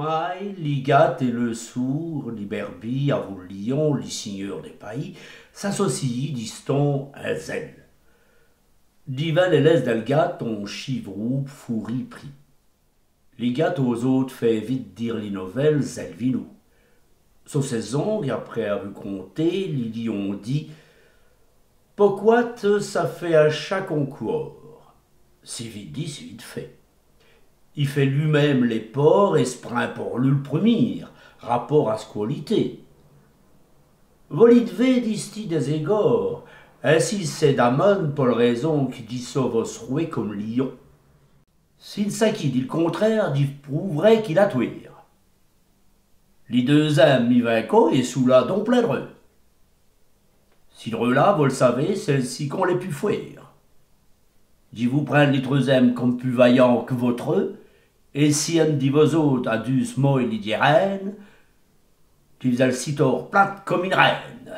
Maille, Ligat et le sourd, les Berbi, avant le lion, les seigneurs des pays, s'associent, distant, à zel. Divel et les d'Elgat ont chivrou, fourri, pris. Ligat aux autres fait vite dire les nouvelles, zel vinou. Sur ces ongles, après avoir compté, les ont dit pourquoi ça fait à chaque concours. C'est vite dit, c'est vite fait. Il fait lui-même les porcs et se prend pour lui le premier, rapport à sa qualité. Volidve disent des égorts, ainsi c'est d'amon pour la raison qui dit ça va se rouer comme lion. S'il s'acquit dit le contraire, dit prouverait qu'il a tué. Les deux âmes y vainquent et sous là donc plein d'eux. Si le là, vous le savez, c'est ci qu'on les pu fuir. Dit vous prendre les troisièmes comme plus vaillants que votre, et si un de vos autres a dû se moiller les reine, tu faisais le citor plate comme une reine.